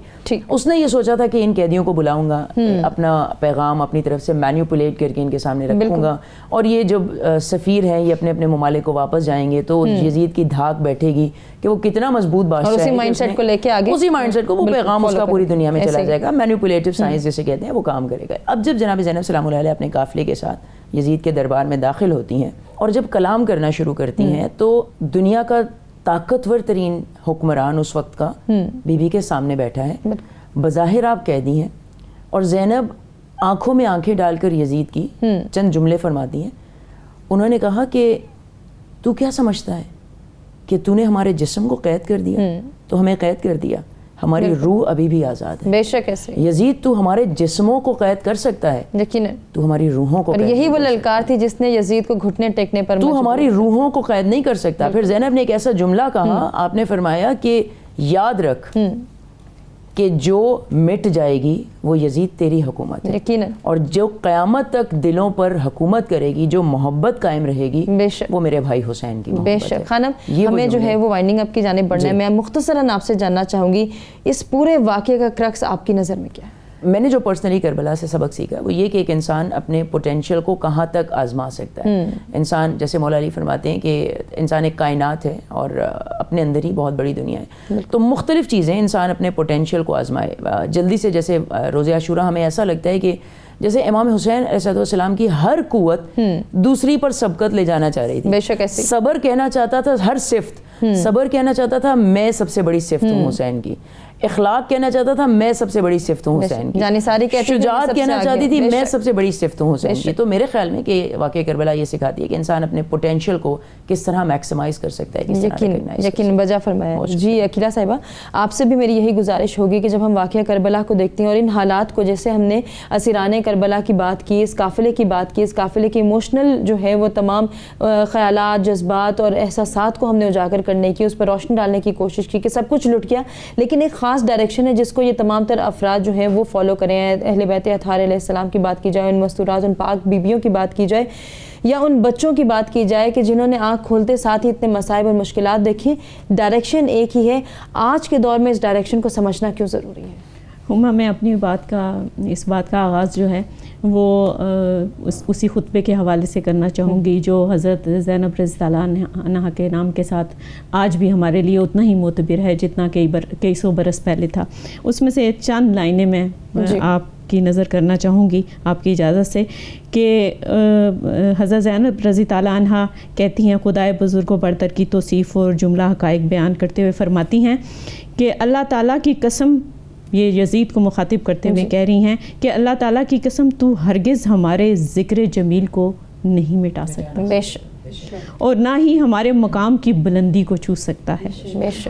اس نے یہ سوچا تھا کہ ان قیدیوں کو بلاؤں گا، اپنا پیغام اپنی طرف سے مینیپولیٹ کر کے ان کے سامنے رکھوں گا، اور یہ جب سفیر ہیں یہ اپنے اپنے ممالک کو واپس جائیں گے تو یزید کی دھاک بیٹھے گی کہ وہ کتنا مضبوط بادشاہ ہے. اسی مائنڈ سیٹ کو لے کے آگے، اسی مائنڈ سیٹ کو، وہ پیغام اس کا پوری دنیا میں چلا جائے گا. مینیپولیٹو سائنس جسے کہتے ہیں وہ کام کرے گا. اب جب جناب زینب سلام اللہ علیہ اپنے قافلے کے ساتھ یزید کے دربار میں داخل ہوتی ہیں اور جب کلام کرنا شروع کرتی ہیں تو دنیا کا طاقتور ترین حکمران اس وقت کا بی بی کے سامنے بیٹھا ہے. بظاہر آپ قیدی ہیں اور زینب آنکھوں میں آنکھیں ڈال کر یزید کی چند جملے فرماتی ہیں. انہوں نے کہا کہ تو کیا سمجھتا ہے کہ تو نے ہمارے جسم کو قید کر دیا؟ تو ہمیں قید کر دیا، ہماری روح ابھی بھی آزاد ہے. بے شک ایسے یزید تو ہمارے جسموں کو قید کر سکتا ہے، یقیناً تو ہماری روحوں کو اور یہی وہ للکار تھی جس نے یزید کو گھٹنے ٹیکنے پر تو ہماری روحوں کو قید نہیں کر سکتا. پھر زینب نے ایک ایسا جملہ کہا، آپ نے فرمایا کہ یاد رکھ کہ جو مٹ جائے گی وہ یزید تیری حکومت ہے، یقیناً، اور جو قیامت تک دلوں پر حکومت کرے گی، جو محبت قائم رہے گی، وہ میرے بھائی حسین کی محبت ہے. بے شک. خانم ہمیں جو ہے وہ وائنڈنگ اپ کی جانب بڑھنا ہے. میں مختصراً آپ سے جاننا چاہوں گی اس پورے واقعے کا کرکس آپ کی نظر میں کیا ہے؟ میں نے جو پرسنلی کربلا سے سبق سیکھا وہ یہ کہ ایک انسان اپنے پوٹینشیل کو کہاں تک آزما سکتا ہے. انسان، جیسے مولا علی فرماتے ہیں کہ انسان ایک کائنات ہے اور اپنے اندر ہی بہت بڑی دنیا ہے. تو مختلف چیزیں انسان اپنے پوٹینشیل کو آزمائے جلدی سے. جیسے روز عاشوراء ہمیں ایسا لگتا ہے کہ جیسے امام حسین علیہ السلام کی ہر قوت دوسری پر سبقت لے جانا چاہ رہی تھی. بے شک ایسے. صبر کہنا چاہتا تھا، ہر صفت صبر کہنا چاہتا تھا میں سب سے بڑی صفت ہوں حسین کی. اخلاق کہنا چاہتا تھا میں سب سے بڑی صفت ہوں حسین کی. شجاعت کہنا چاہتی تھی میں سب سے بڑی صفت ہوں حسین کی. تو میرے خیال میں کہ واقعہ کربلا یہ سکھاتی ہے کہ انسان اپنے پوٹینشیل کو کس طرح میکسیمائز کر سکتا ہے. یقین بجا فرمایا. جی عقیلہ صاحبہ، آپ سے بھی میری یہی گزارش ہوگی کہ جب ہم واقعہ کربلا کو دیکھتے ہیں اور ان حالات کو، جیسے ہم نے اسیران کربلا کی بات کی، اس قافلے کی بات کی، اس قافلے کی ایموشنل جو ہے وہ تمام خیالات، جذبات اور احساسات کو ہم نے اجاگر کرنے کی، اس پر روشنی ڈالنے کی کوشش کی کہ سب کچھ لٹ گیا، لیکن ایک خاص ڈائریکشن ہے جس کو یہ تمام تر افراد جو ہیں وہ فالو کریں. اہل بیت اطہار علیہ السلام کی بات کی جائے، ان مستورات، ان پاک بیبیوں کی بات کی جائے، یا ان بچوں کی بات کی جائے کہ جنہوں نے آنکھ کھولتے ساتھ ہی اتنے مصائب اور مشکلات دیکھی. ڈائریکشن ایک ہی ہے. آج کے دور میں اس ڈائریکشن کو سمجھنا کیوں ضروری ہے؟ ہما، میں اپنی اس بات کا آغاز جو ہے وہ اسی خطبے کے حوالے سے کرنا چاہوں گی جو حضرت زینب رضی اللہ عنہا کے نام کے ساتھ آج بھی ہمارے لیے اتنا ہی معتبر ہے جتنا کئی سو برس پہلے تھا. اس میں سے چند لائنیں میں آپ کی نظر کرنا چاہوں گی آپ کی اجازت سے کہ حضرت زینب رضی اللہ عنہا کہتی ہیں، خدائے بزرگ و برتر کی توصیف اور جملہ حقائق بیان کرتے ہوئے فرماتی ہیں کہ اللہ تعالیٰ کی قسم، یہ یزید کو مخاطب کرتے ہوئے کہہ رہی ہیں کہ اللہ تعالیٰ کی قسم تو ہرگز ہمارے ذکر جمیل کو نہیں مٹا سکتا. اور نہ ہی ہمارے مقام کی بلندی کو چھو سکتا ہے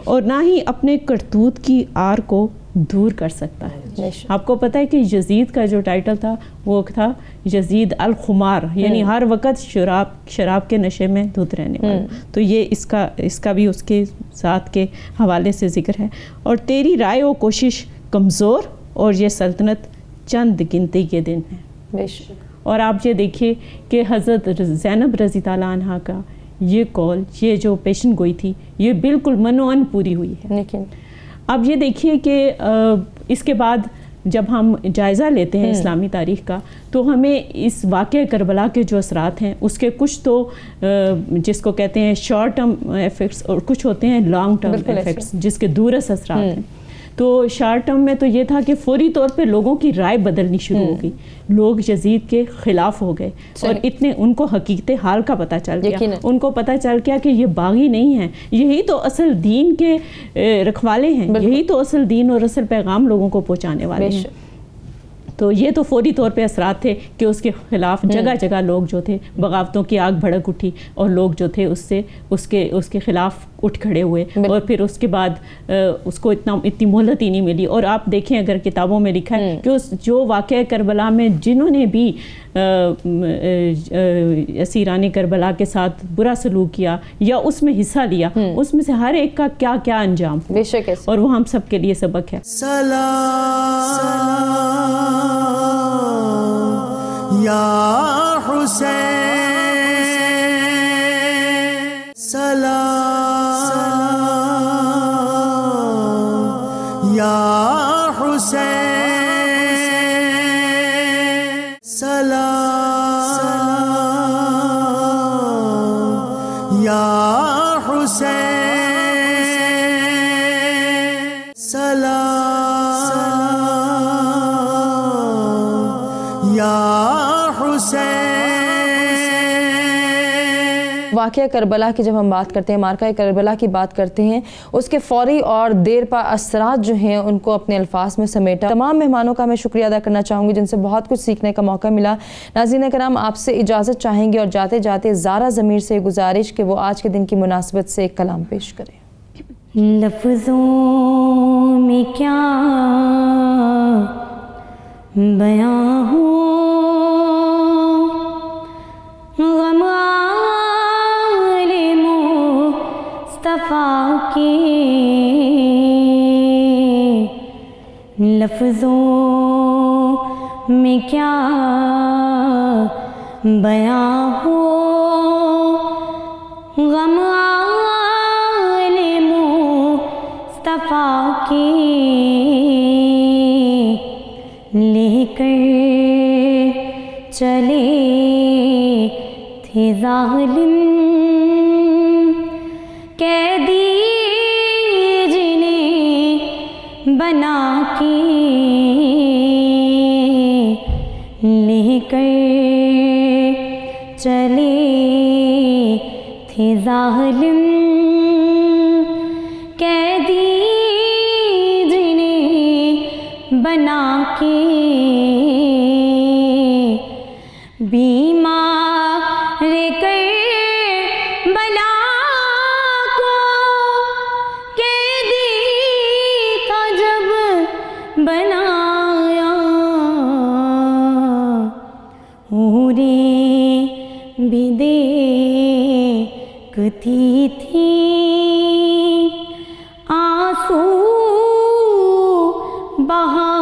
اور نہ ہی اپنے کرتوت کی آر کو دور کر سکتا ہے۔ آپ کو پتہ ہے کہ یزید کا جو ٹائٹل تھا وہ تھا یزید الخمار، یعنی ہر وقت شراب کے نشے میں دھت رہنے والا۔ تو یہ اس کا بھی اس کے ذات کے حوالے سے ذکر ہے۔ اور تیری رائے و کوشش کمزور اور یہ سلطنت چند گنتی کے دن ہیں۔ اور آپ یہ دیکھیے کہ حضرت زینب رضی تعالیٰ عنہ کا یہ قول، یہ جو پیشن گوئی تھی، یہ بالکل منوعن پوری ہوئی ہے۔ لیکن اب یہ دیکھیے کہ اس کے بعد جب ہم جائزہ لیتے ہیں اسلامی تاریخ کا تو ہمیں اس واقعہ کربلا کے جو اثرات ہیں اس کے کچھ تو جس کو کہتے ہیں شارٹ ٹرم ایفیکٹس اور کچھ ہوتے ہیں لانگ ٹرم ایفیکٹس جس کے دورس اثرات ہیں۔ تو شارٹ ٹرم میں تو یہ تھا کہ فوری طور پہ لوگوں کی رائے بدلنی شروع ہو گئی، لوگ یزید کے خلاف ہو گئے اور اتنے ان کو حقیقت حال کا پتہ چل گیا، ان کو پتہ چل گیا کہ یہ باغی نہیں ہیں، یہی تو اصل دین کے رکھوالے ہیں، یہی تو اصل دین اور اصل پیغام لوگوں کو پہنچانے والے ہیں۔ تو یہ تو فوری طور پہ اثرات تھے کہ اس کے خلاف جگہ جگہ لوگ جو تھے بغاوتوں کی آگ بھڑک اٹھی اور لوگ جو تھے اس کے خلاف اٹھ کھڑے ہوئے اور پھر اس کے بعد اس کو اتنی مہلت ہی نہیں ملی۔ اور آپ دیکھیں اگر کتابوں میں لکھا ہے کہ جو واقعہ کربلا میں جنہوں نے بھی اسیران کربلا کے ساتھ برا سلوک کیا یا اس میں حصہ لیا، اس میں سے ہر ایک کا کیا کیا انجام، بے شک اور وہ ہم سب کے لیے سبق ہے۔ یا حسین سلام، یا حسین سلام، یا حسین سلام، یا واقعہ کربلا کی جب ہم بات کرتے ہیں، مارکہ کربلا کی بات کرتے ہیں، اس کے فوری اور دیر پا اثرات جو ہیں ان کو اپنے الفاظ میں سمیٹا۔ تمام مہمانوں کا میں شکریہ ادا کرنا چاہوں گی جن سے بہت کچھ سیکھنے کا موقع ملا۔ ناظرین کرام، آپ سے اجازت چاہیں گے اور جاتے جاتے زارا ضمیر سے گزارش کہ وہ آج کے دن کی مناسبت سے ایک کلام پیش کریں۔ لفظوں میں کیا بیاں ہو غم آل مصطفیٰ کے، لفظوں میں کیا بیاں ہو غم آل مصطفیٰ کے، لے کر چلے تھے ظالم قیدی جنہیں بنا کے، لے کر چلے تھے ظالم قیدی جنہیں بنا کے، بیمار کربلا کو قیدی تھا جب بنایا، حوریں بھی دیکھتی تھیں آنسو بہا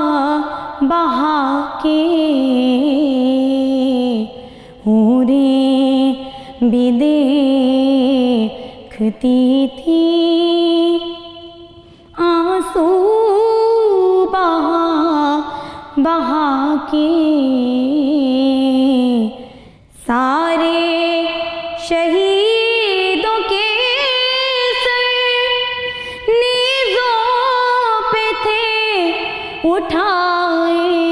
بہا کے، حوریں بھی دیکھتی تھیں آنسو بہا بہا کے، سارے شہیدوں کے سر نیزوں پہ تھے اٹھائے،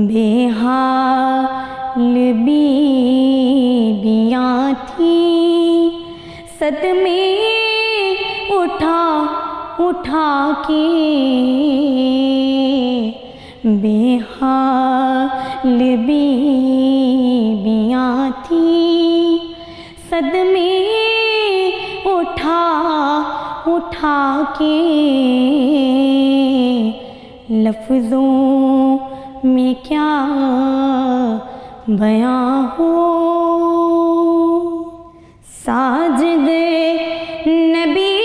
بے حال بیویاں تھیں صدمے اٹھا اٹھا کے، بے حال بیویاں تھیں اٹھا کے لفظوں میں کیا بیاں ہو، ساجد نبی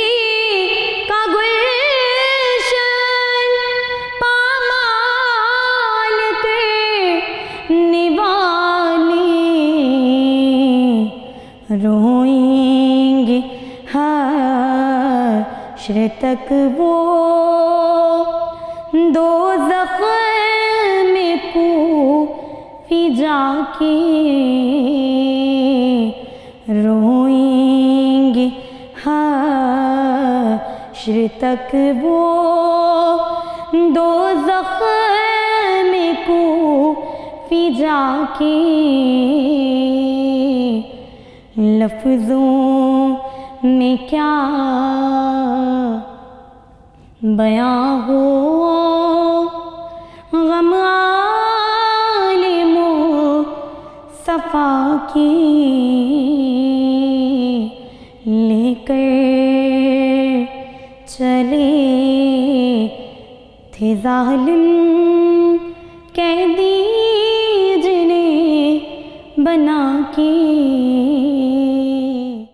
کا گلشن پامال کرنے والے روئیں گے حشر تک وہ دوزخ میں کوفی جا کے، روئیں گے حشر تک وہ دوزخ میں کوفی جا کے، لفظوں میں کیا بیاں ہو، غم آل مصطفیٰ کی لے کر چلے تھے ظالم قیدی جنہیں بنا کے،